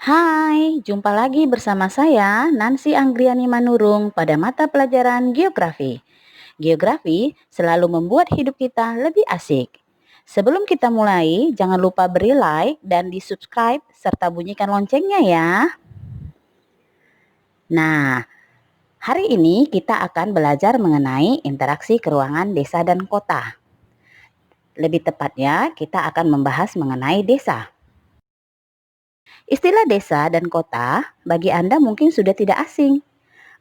Hai, jumpa lagi bersama saya Nancy Anggriani Manurung pada mata pelajaran Geografi. Geografi selalu membuat hidup kita lebih asik. Sebelum kita mulai, jangan lupa beri like dan di-subscribe serta bunyikan loncengnya ya. Nah, hari ini kita akan belajar mengenai interaksi keruangan desa dan kota. Lebih tepatnya, kita akan membahas mengenai desa. Istilah desa dan kota bagi Anda mungkin sudah tidak asing.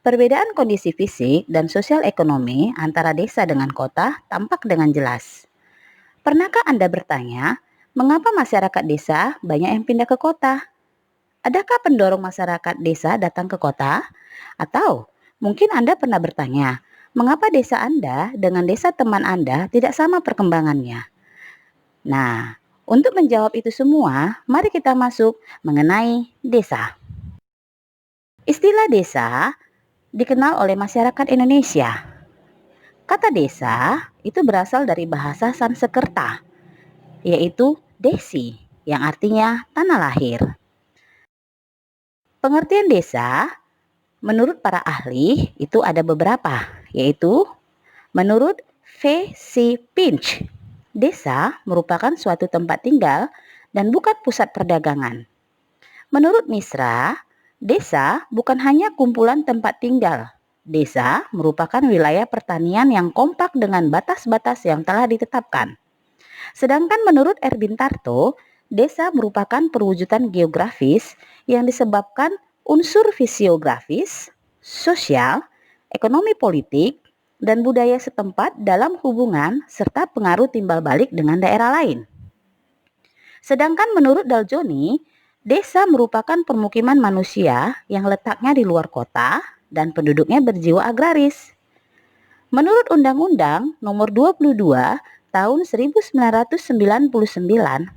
Perbedaan kondisi fisik dan sosial ekonomi antara desa dengan kota tampak dengan jelas. Pernahkah Anda bertanya, mengapa masyarakat desa banyak yang pindah ke kota? Adakah pendorong masyarakat desa datang ke kota? Atau mungkin Anda pernah bertanya, mengapa desa Anda dengan desa teman Anda tidak sama perkembangannya? Nah, untuk menjawab itu semua, mari kita masuk mengenai desa. Istilah desa dikenal oleh masyarakat Indonesia. Kata desa itu berasal dari bahasa Sanskerta, yaitu desi, yang artinya tanah lahir. Pengertian desa menurut para ahli itu ada beberapa, yaitu menurut V.C. Pinch, desa merupakan suatu tempat tinggal dan bukan pusat perdagangan. Menurut Misra, desa bukan hanya kumpulan tempat tinggal. Desa merupakan wilayah pertanian yang kompak dengan batas-batas yang telah ditetapkan. Sedangkan menurut Erwin Tarto, desa merupakan perwujudan geografis yang disebabkan unsur fisiografis, sosial, ekonomi politik, dan budaya setempat dalam hubungan serta pengaruh timbal balik dengan daerah lain. Sedangkan menurut Daljoni, desa merupakan permukiman manusia yang letaknya di luar kota dan penduduknya berjiwa agraris. Menurut Undang-Undang Nomor 22 Tahun 1999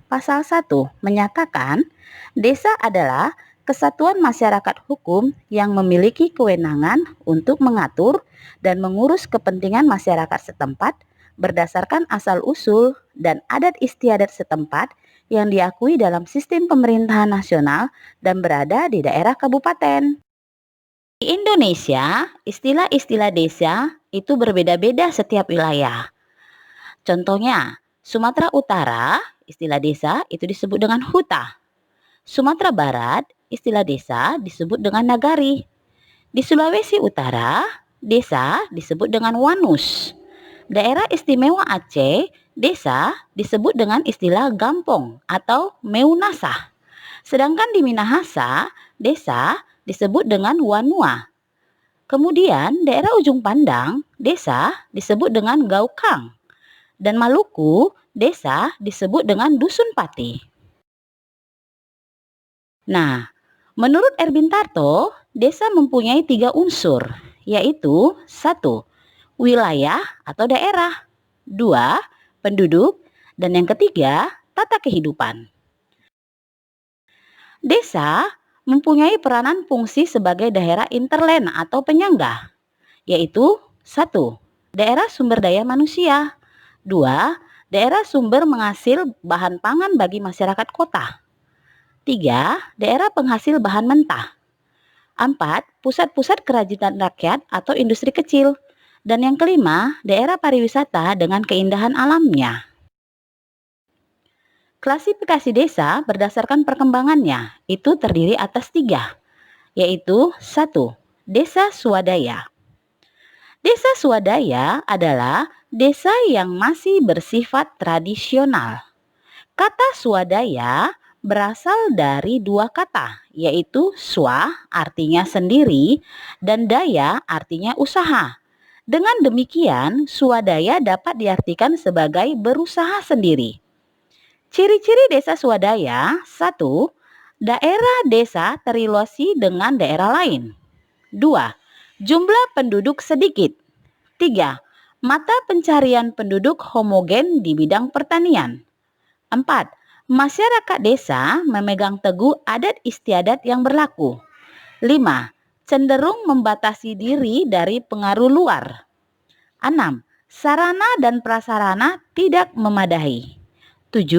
Pasal 1 menyatakan, desa adalah kesatuan masyarakat hukum yang memiliki kewenangan untuk mengatur dan mengurus kepentingan masyarakat setempat berdasarkan asal-usul dan adat istiadat setempat yang diakui dalam sistem pemerintahan nasional dan berada di daerah kabupaten. Di Indonesia, istilah-istilah desa itu berbeda-beda setiap wilayah. Contohnya, Sumatera Utara, istilah desa itu disebut dengan huta. Sumatera Barat, istilah desa disebut dengan nagari. Di Sulawesi Utara, desa disebut dengan wanus. Daerah Istimewa Aceh, desa disebut dengan istilah gampong atau meunasah. Sedangkan di Minahasa, desa disebut dengan wanua. Kemudian daerah Ujung Pandang, desa disebut dengan gaukang. Dan Maluku, desa disebut dengan dusun pati. Nah, menurut Erwin Tarto, desa mempunyai 3 unsur, yaitu 1. Wilayah atau daerah, 2. Penduduk, dan yang ketiga, tata kehidupan. Desa mempunyai peranan fungsi sebagai daerah interland atau penyangga, yaitu 1. Daerah sumber daya manusia, 2. Daerah sumber menghasil bahan pangan bagi masyarakat kota, 3. Daerah penghasil bahan mentah, 4. Pusat-pusat kerajinan rakyat atau industri kecil, dan yang kelima, daerah pariwisata dengan keindahan alamnya. Klasifikasi desa berdasarkan perkembangannya itu terdiri atas 3, yaitu 1. Desa swadaya. Desa swadaya adalah desa yang masih bersifat tradisional. Kata swadaya berasal dari 2 kata, yaitu swa artinya sendiri dan daya artinya usaha. Dengan demikian, swadaya dapat diartikan sebagai berusaha sendiri. Ciri-ciri desa swadaya: 1. Daerah desa terrelasi dengan daerah lain. 2. Jumlah penduduk sedikit. 3. Mata pencarian penduduk homogen di bidang pertanian. 4. Masyarakat desa memegang teguh adat istiadat yang berlaku. 5. Cenderung membatasi diri dari pengaruh luar. 6. Sarana dan prasarana tidak memadai. 7.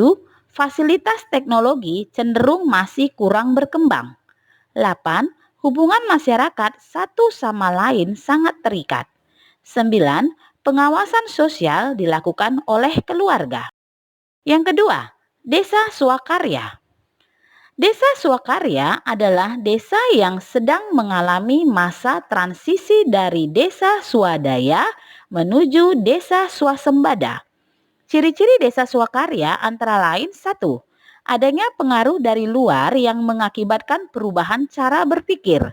Fasilitas teknologi cenderung masih kurang berkembang. 8. Hubungan masyarakat satu sama lain sangat terikat. 9. Pengawasan sosial dilakukan oleh keluarga. Yang kedua, desa swakarya. Desa swakarya adalah desa yang sedang mengalami masa transisi dari desa swadaya menuju desa swasembada. Ciri-ciri desa swakarya antara lain: 1. Adanya pengaruh dari luar yang mengakibatkan perubahan cara berpikir.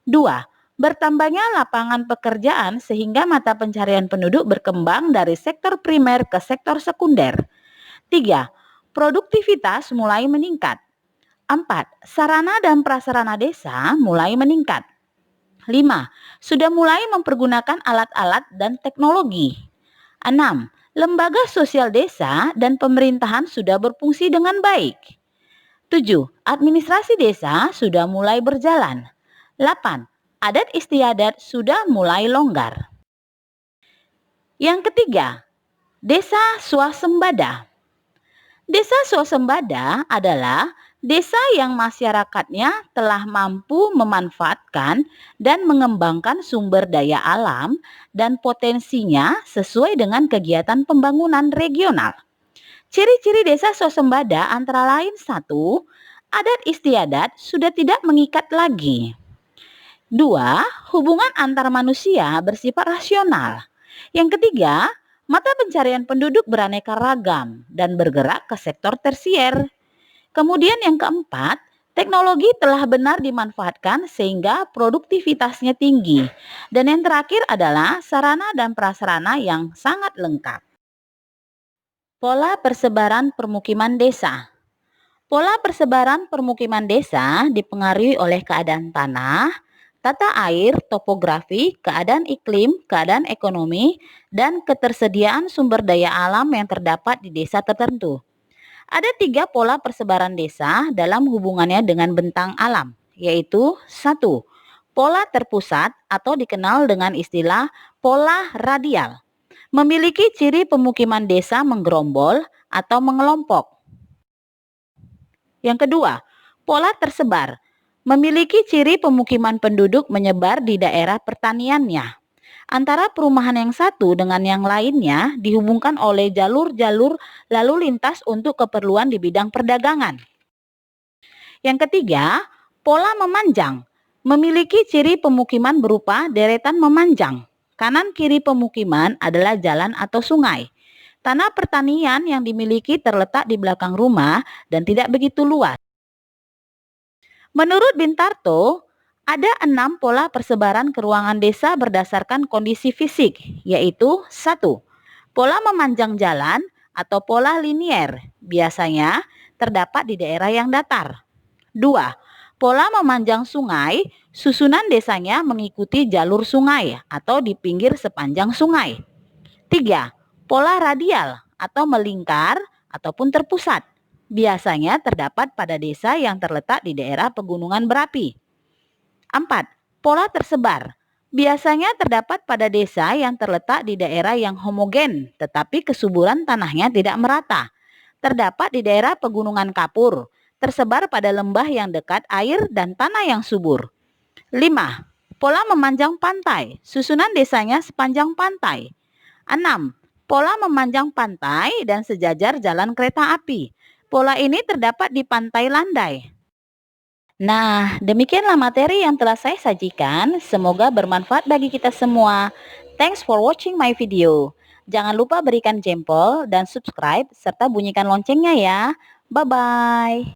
2. Bertambahnya lapangan pekerjaan sehingga mata pencarian penduduk berkembang dari sektor primer ke sektor sekunder. 3. Produktivitas mulai meningkat. 4. Sarana dan prasarana desa mulai meningkat. 5. Sudah mulai mempergunakan alat-alat dan teknologi. 6. Lembaga sosial desa dan pemerintahan sudah berfungsi dengan baik. 7. Administrasi desa sudah mulai berjalan. 8. Adat istiadat sudah mulai longgar. Yang ketiga, desa swasembada. Desa swasembada adalah desa yang masyarakatnya telah mampu memanfaatkan dan mengembangkan sumber daya alam dan potensinya sesuai dengan kegiatan pembangunan regional. Ciri-ciri desa swasembada antara lain: 1. Adat istiadat sudah tidak mengikat lagi. 2. Hubungan antar manusia bersifat rasional. Yang ketiga, mata pencarian penduduk beraneka ragam dan bergerak ke sektor tersier. Kemudian yang keempat, teknologi telah benar dimanfaatkan sehingga produktivitasnya tinggi. Dan yang terakhir adalah sarana dan prasarana yang sangat lengkap. Pola persebaran permukiman desa. Pola persebaran permukiman desa dipengaruhi oleh keadaan tanah, tata air, topografi, keadaan iklim, keadaan ekonomi, dan ketersediaan sumber daya alam yang terdapat di desa tertentu. Ada 3 pola persebaran desa dalam hubungannya dengan bentang alam, yaitu 1. Pola terpusat atau dikenal dengan istilah pola radial. Memiliki ciri pemukiman desa menggerombol atau mengelompok. Yang kedua, pola tersebar. Memiliki ciri pemukiman penduduk menyebar di daerah pertaniannya. Antara perumahan yang satu dengan yang lainnya dihubungkan oleh jalur-jalur lalu lintas untuk keperluan di bidang perdagangan. Yang ketiga, pola memanjang. Memiliki ciri pemukiman berupa deretan memanjang. Kanan kiri pemukiman adalah jalan atau sungai. Tanah pertanian yang dimiliki terletak di belakang rumah dan tidak begitu luas. Menurut Bintarto, ada 6 pola persebaran keruangan desa berdasarkan kondisi fisik, yaitu 1. Pola memanjang jalan atau pola linier, biasanya terdapat di daerah yang datar. 2. Pola memanjang sungai, susunan desanya mengikuti jalur sungai atau di pinggir sepanjang sungai. 3. Pola radial atau melingkar ataupun terpusat. Biasanya terdapat pada desa yang terletak di daerah pegunungan berapi. 4. Pola tersebar. Biasanya terdapat pada desa yang terletak di daerah yang homogen, tetapi kesuburan tanahnya tidak merata. Terdapat di daerah pegunungan kapur, tersebar pada lembah yang dekat air dan tanah yang subur. 5. Pola memanjang pantai. Susunan desanya sepanjang pantai. 6. Pola memanjang pantai dan sejajar jalan kereta api. Pola ini terdapat di Pantai Landai. Nah, demikianlah materi yang telah saya sajikan. Semoga bermanfaat bagi kita semua. Thanks for watching my video. Jangan lupa berikan jempol dan subscribe serta bunyikan loncengnya ya. Bye-bye.